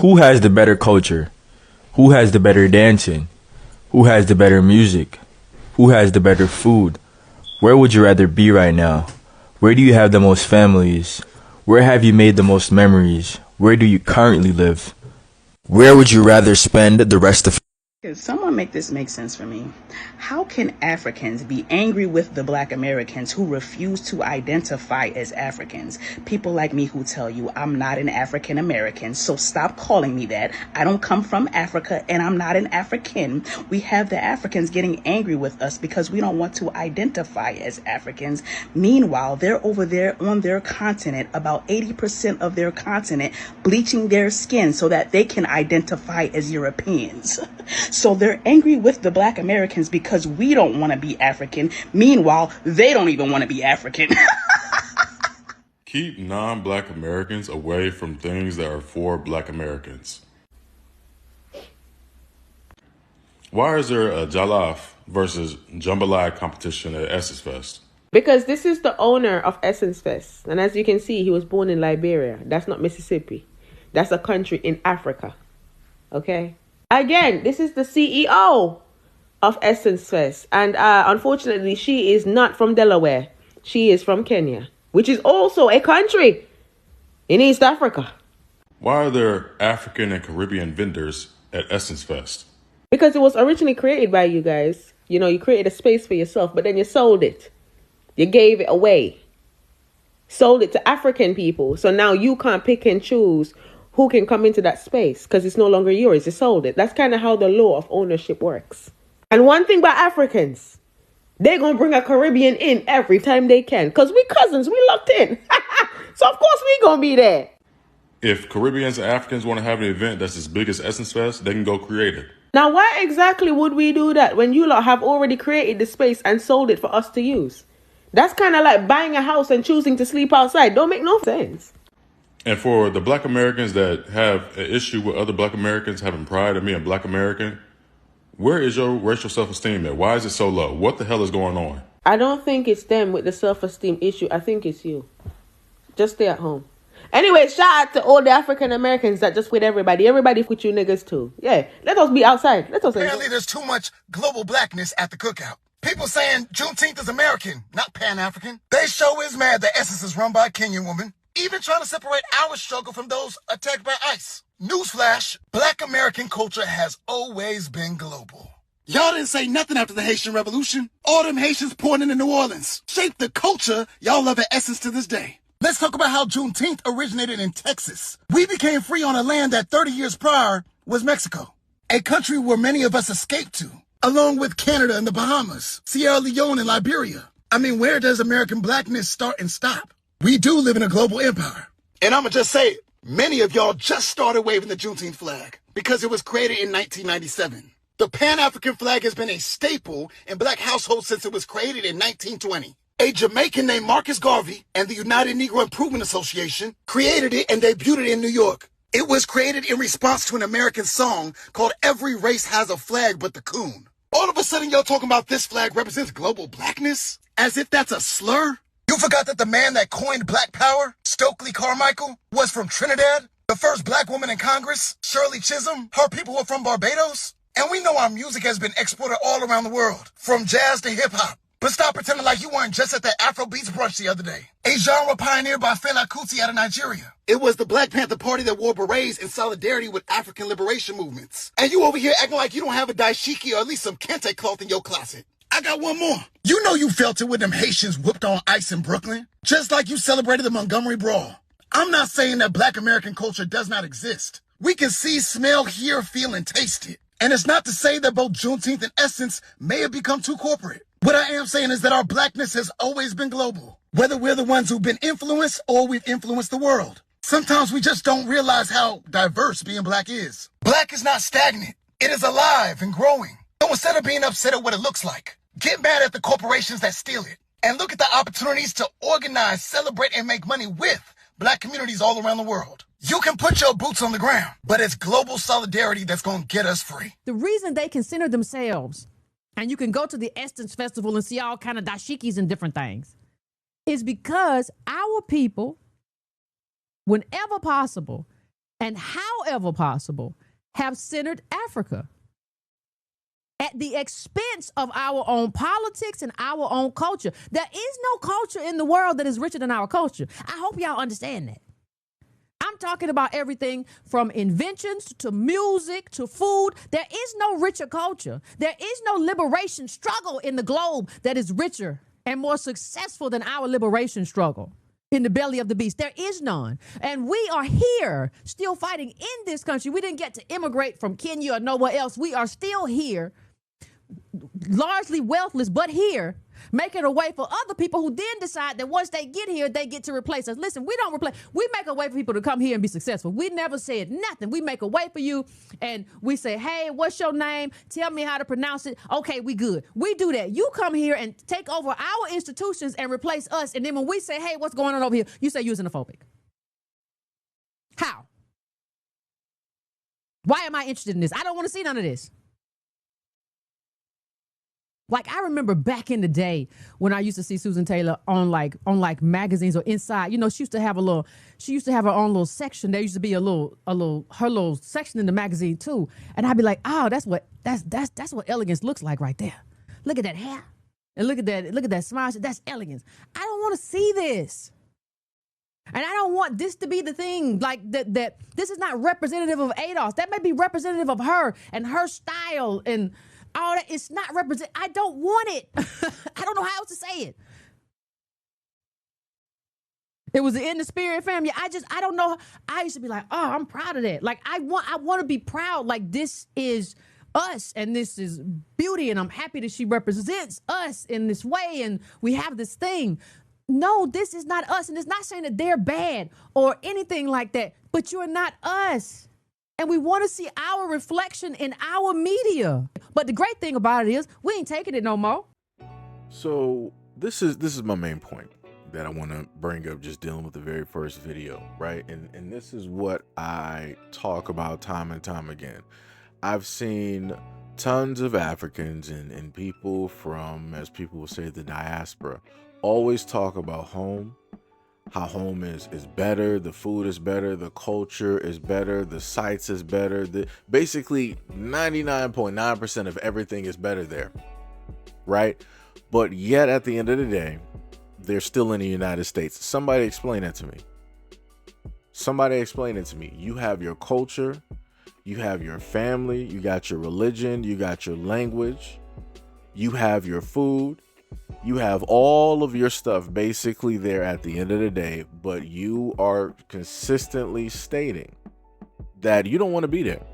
Who has the better culture? Who has the better dancing? Who has the better music? Who has the better food? Where would you rather be right now? Where do you have the most families? Where have you made the most memories? Where do you currently live? Where would you rather spend the rest of Could someone make this make sense for me? How can Africans be angry with the Black Americans who refuse to identify as Africans? People like me who tell you I'm not an African American, so stop calling me that. I don't come from Africa and I'm not an African. We have the Africans getting angry with us because we don't want to identify as Africans. Meanwhile, they're over there on their continent, about 80% of their continent, bleaching their skin so that they can identify as Europeans. So they're angry with the Black Americans because we don't want to be African. Meanwhile, they don't even want to be African. Keep non-Black Americans away from things that are for Black Americans. Why is there a Jollof versus Jambalaya competition at Essence Fest? Because this is the owner of Essence Fest. And as you can see, he was born in Liberia. That's not Mississippi. That's a country in Africa. Okay? Again, this is the CEO of Essence Fest. And unfortunately, she is not from Delaware. She is from Kenya, which is also a country in East Africa. Why are there African and Caribbean vendors at Essence Fest? Because it was originally created by you guys. You know, you created a space for yourself, but then you sold it. You gave it away. Sold it to African people. So now you can't pick and choose who can come into that space because it's no longer yours. You sold it. That's kind of how the law of ownership works. And one thing about Africans, they're going to bring a Caribbean in every time they can because we cousins, we locked in. So of course we going to be there. If Caribbeans and Africans want to have an event that's as big as Essence Fest, they can go create it. Now, why exactly would we do that when you lot have already created the space and sold it for us to use? That's kind of like buying a house and choosing to sleep outside. Don't make no sense. And for the Black Americans that have an issue with other Black Americans having pride in being Black American, where is your racial self-esteem at? Why is it so low? What the hell is going on? I don't think it's them with the self-esteem issue. I think it's you. Just stay at home. Anyway, shout out to all the African Americans that just with everybody. Everybody with you niggas too. Yeah, let us be outside. Let us. Apparently there's too much global blackness at the cookout. People saying Juneteenth is American, not Pan-African. They show is mad that Essence is run by a Kenyan woman. Even trying to separate our struggle from those attacked by ICE. Newsflash, Black American culture has always been global. Y'all didn't say nothing after the Haitian Revolution. All them Haitians pouring into New Orleans shaped the culture y'all love at Essence to this day. Let's talk about how Juneteenth originated in Texas. We became free on a land that 30 years prior was Mexico, a country where many of us escaped to, along with Canada and the Bahamas, Sierra Leone and Liberia. I mean, where does American blackness start and stop? We do live in a global empire. And I'ma just say it, many of y'all just started waving the Juneteenth flag because it was created in 1997. The Pan-African flag has been a staple in Black households since it was created in 1920. A Jamaican named Marcus Garvey and the United Negro Improvement Association created it and debuted it in New York. It was created in response to an American song called Every Race Has a Flag But the Coon. All of a sudden, y'all talking about this flag represents global blackness? As if that's a slur? You forgot that the man that coined Black Power, Stokely Carmichael, was from Trinidad? The first Black woman in Congress, Shirley Chisholm, her people were from Barbados? And we know our music has been exported all around the world, from jazz to hip-hop. But stop pretending like you weren't just at that Afrobeats brunch the other day. A genre pioneered by Fela Kuti out of Nigeria. It was the Black Panther Party that wore berets in solidarity with African liberation movements. And you over here acting like you don't have a dashiki or at least some kente cloth in your closet. I got one more. You know you felt it when them Haitians whooped on ICE in Brooklyn, just like you celebrated the Montgomery Brawl. I'm not saying that Black American culture does not exist. We can see, smell, hear, feel, and taste it. And it's not to say that both Juneteenth and Essence may have become too corporate. What I am saying is that our blackness has always been global, whether we're the ones who've been influenced or we've influenced the world. Sometimes we just don't realize how diverse being Black is. Black is not stagnant. It is alive and growing. So instead of being upset at what it looks like, get mad at the corporations that steal it and look at the opportunities to organize, celebrate, and make money with Black communities all around the world. You can put your boots on the ground, but it's global solidarity that's going to get us free. The reason they consider themselves, and you can go to the Essence Festival and see all kind of dashikis and different things, is because our people, whenever possible, and however possible have centered Africa at the expense of our own politics and our own culture. There is no culture in the world that is richer than our culture. I hope y'all understand that. I'm talking about everything from inventions to music to food. There is no richer culture. There is no liberation struggle in the globe that is richer and more successful than our liberation struggle in the belly of the beast. There is none. And we are here still fighting in this country. We didn't get to immigrate from Kenya or nowhere else. We are still here, largely wealthless, but here, making a way for other people who then decide that once they get here, they get to replace us. Listen, we don't replace. We make a way for people to come here and be successful. We never said nothing. We make a way for you, and we say, hey, what's your name? Tell me how to pronounce it. Okay, we good. We do that. You come here and take over our institutions and replace us, and then when we say, hey, what's going on over here? You say you're xenophobic. How? Why am I interested in this? I don't want to see none of this. Like, I remember back in the day when I used to see Susan Taylor on like magazines or inside, you know, she used to have her own little section. There used to be her little section in the magazine too. And I'd be like, oh, that's what elegance looks like right there. Look at that hair. And look at that smile. That's elegance. I don't want to see this. And I don't want this to be the thing, like that this is not representative of ADOS. That may be representative of her and her style and all that. It's not represent. I don't want it. I don't know how else to say it. It was in the spirit, fam. Yeah, I don't know. I used to be like, oh, I'm proud of that. Like, I want to be proud. Like, this is us and this is beauty. And I'm happy that she represents us in this way. And we have this thing. No, this is not us. And it's not saying that they're bad or anything like that, but you're not us. And we want to see our reflection in our media. But the great thing about it is we ain't taking it no more. So this is my main point that I want to bring up, just dealing with the very first video, right? And this is what I talk about time and time again. I've seen tons of Africans and people from, as people will say, the diaspora, always talk about home, how home is better, the food is better, the culture is better, the sites is better. Basically 99.9% of everything is better there, right? But yet at the end of the day, they're still in the United States. Somebody explain that to me. Somebody explain it to me. You have your culture, you have your family, you got your religion, you got your language, you have your food, you have all of your stuff basically there at the end of the day, but you are consistently stating that you don't want to be there.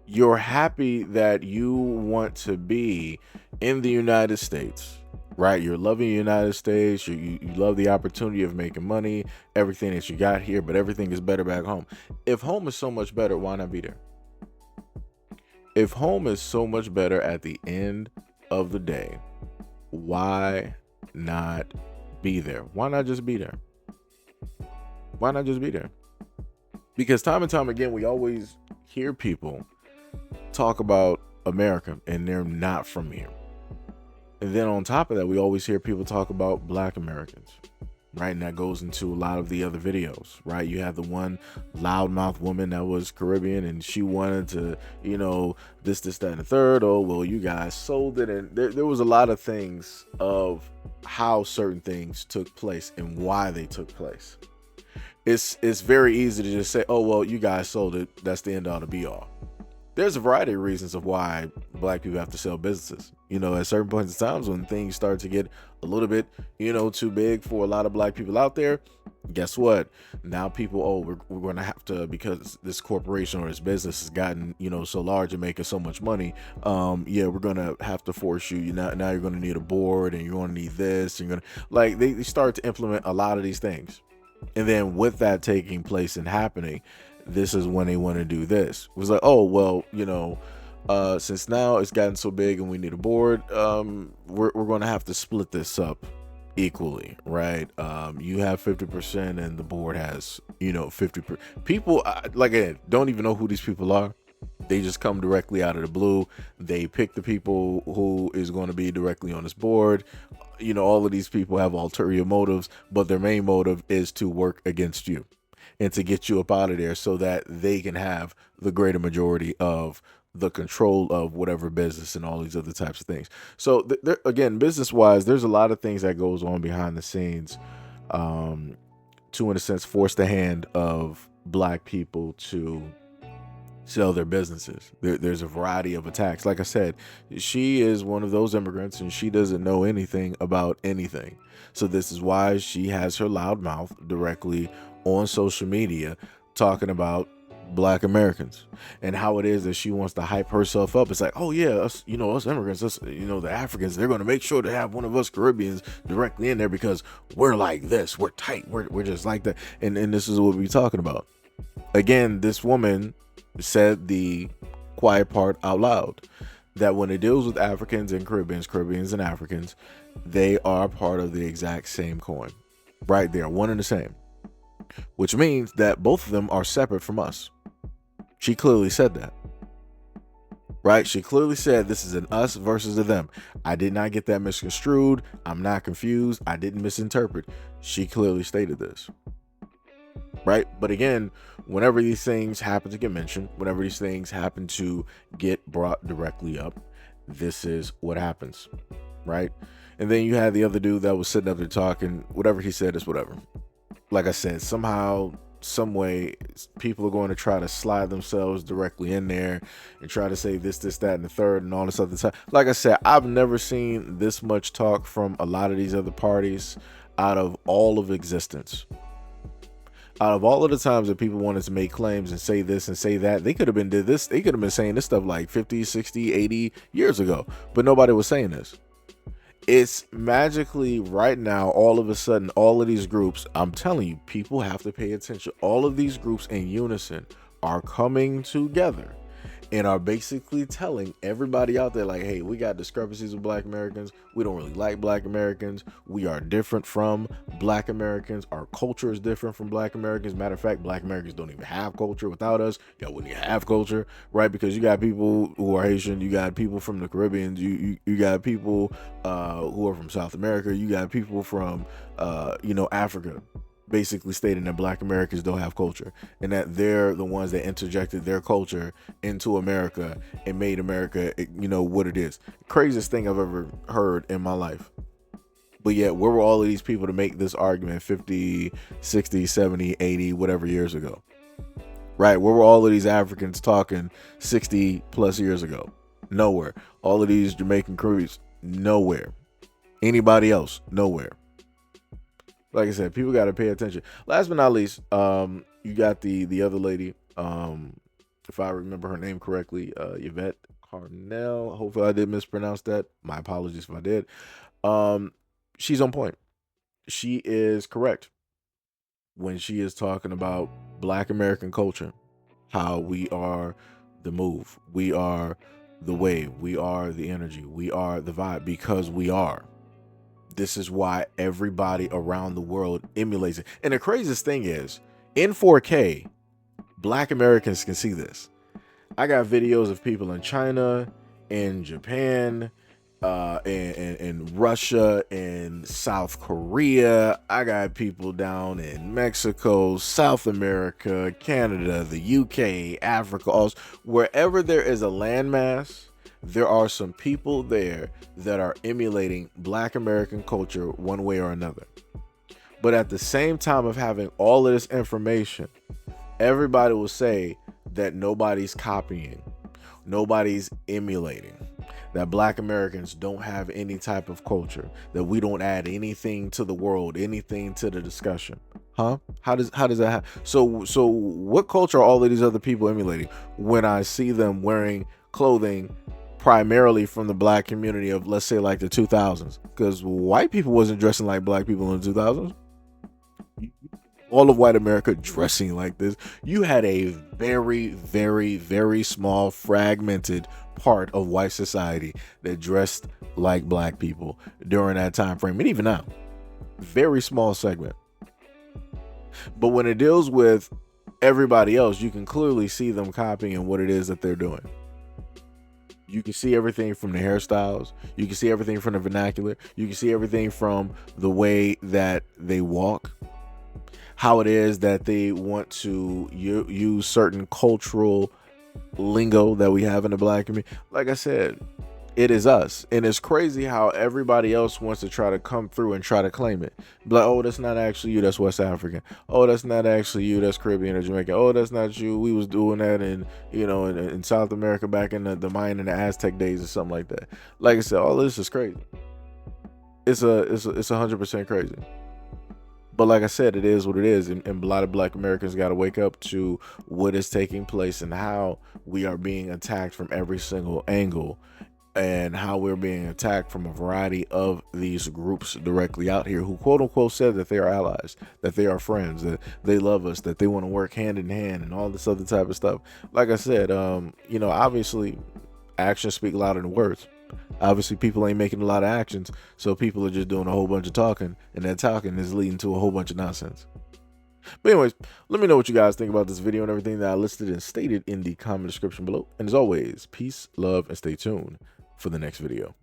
You're happy that you want to be in the United States, right? You're loving the United States. You love the opportunity of making money, everything that you got here, but everything is better back home. If home is so much better, why not be there? If home is so much better at the end of the day, why not be there? Why not just be there? Why not just be there? Because time and time again, we always hear people talk about America and they're not from here. And then on top of that, we always hear people talk about Black Americans, right? And that goes into a lot of the other videos, right? You have the one loudmouth woman that was Caribbean and she wanted to, you know, this, that, and the third. Oh, well, you guys sold it. And there was a lot of things of how certain things took place and why they took place. It's very easy to just say, oh, well, you guys sold it. That's the end all to be all. There's a variety of reasons of why Black people have to sell businesses. You know, at certain points in times when things start to get a little bit, you know, too big for a lot of Black people out there, guess what? Now people, oh, we're going to have to, because this corporation or this business has gotten, you know, so large and making so much money. Yeah, we're going to have to force you. Now you're going to need a board and you're going to need this. You're going to, like, they start to implement a lot of these things. And then with that taking place and happening, this is when they want to do this. It was like, oh, well, you know, since now it's gotten so big and we need a board, we're going to have to split this up equally, right? You have 50% and the board has, you know, 50%. People, like, I don't even know who these people are. They just come directly out of the blue. They pick the people who is going to be directly on this board. You know, all of these people have ulterior motives, but their main motive is to work against you. and to get you up out of there so that they can have the greater majority of the control of whatever business and all these other types of things. So again, business wise, there's a lot of things that goes on behind the scenes to, in a sense, force the hand of black people to sell their businesses. There's a variety of attacks. Like I said, she is one of those immigrants and she doesn't know anything about anything. So this is why she has her loud mouth directly on social media talking about black Americans and how it is that she wants to hype herself up. It's like, oh yeah, us, us immigrants, us, the Africans, they're going to make sure to have one of us Caribbeans directly in there because we're like this, we're tight, we're just like that. And this is what we're talking about. Again, this woman said the quiet part out loud, that when it deals with Africans and Caribbeans and Africans, they are part of the exact same coin, right? They are one and the same, which means that both of them are separate from us. She clearly said that, right? She clearly said this is an us versus a them. I did not get that misconstrued. I'm not confused. I didn't misinterpret. She clearly stated this, right? But again, whenever these things happen to get mentioned, whenever these things happen to get brought directly up, this is what happens, right? And then you had the other dude that was sitting up there talking. Whatever he said is whatever. Like I said, somehow, some way, people are going to try to slide themselves directly in there and try to say this, that, and the third, and all this other stuff. Like I said, I've never seen this much talk from a lot of these other parties out of all of existence. Out of all of the times that people wanted to make claims and say this and say that, they could have been did this. They could have been saying this stuff like 50, 60, 80 years ago, but nobody was saying this. It's magically right now, all of a sudden, all of these groups, I'm telling you, people have to pay attention. All of these groups in unison are coming together and are basically telling everybody out there like, hey, we got discrepancies with black Americans. We don't really like black Americans. We are different from black Americans. Our culture is different from black Americans. Matter of fact, black Americans don't even have culture. Without us, y'all wouldn't even have culture, right? Because you got people who are Haitian, you got people from the Caribbean, you got people who are from South America, you got people from Africa, basically stating that black Americans don't have culture and that they're the ones that interjected their culture into America and made America, what it is. Craziest thing I've ever heard in my life. But yet, where were all of these people to make this argument 50, 60, 70, 80, whatever years ago? Right? Where were all of these Africans talking 60 plus years ago? Nowhere. All of these Jamaican crews? Nowhere. Anybody else? Nowhere. Like I said, people got to pay attention. Last but not least, you got the other lady, if I remember her name correctly, Yvette Carnell. Hopefully I did mispronounce that. My apologies if I did. She's on point. She is correct when she is talking about black American culture, how we are the move, we are the wave, we are the energy, we are the vibe, because we are. This is why everybody around the world emulates it. And the craziest thing is, in 4K, black Americans can see this. I got videos of people in China, in Japan, in Russia, in South Korea. I got people down in Mexico, South America, Canada, the UK, Africa, wherever there is a landmass. There are some people there that are emulating black American culture one way or another. But at the same time of having all of this information, everybody will say that nobody's copying, nobody's emulating, that black Americans don't have any type of culture, that we don't add anything to the world, anything to the discussion. Huh? How does that happen? So what culture are all of these other people emulating when I see them wearing clothing primarily from the black community of, let's say, like the 2000s? Because white people wasn't dressing like black people in the 2000s. All of white America dressing like this. You had a very, very, very small fragmented part of white society that dressed like black people during that time frame, and even now, very small segment. But when it deals with everybody else, you can clearly see them copying what it is that they're doing. You can see everything from the hairstyles. You can see everything from the vernacular. You can see everything from the way that they walk, how it is that they want to use certain cultural lingo that we have in the black community. Like I said, it is us, and it's crazy how everybody else wants to try to come through and try to claim it. Like, oh, that's not actually you, that's West African. Oh, that's not actually you, that's Caribbean or Jamaican. Oh, that's not you, we was doing that in, you know, in South America back in the Mayan and the Aztec days or something like that. Like I said, all this is crazy. It's 100% crazy. But like I said, it is what it is, and a lot of black Americans got to wake up to what is taking place and how we are being attacked from every single angle, and how we're being attacked from a variety of these groups directly out here who quote unquote said that they are allies, that they are friends, that they love us, that they want to work hand in hand and all this other type of stuff. Like I said, you know, obviously actions speak louder than words. Obviously people ain't making a lot of actions, so people are just doing a whole bunch of talking, and that talking is leading to a whole bunch of nonsense. But anyways, let me know what you guys think about this video and everything that I listed and stated in the comment description below. And as always, peace, love, and stay tuned for the next video.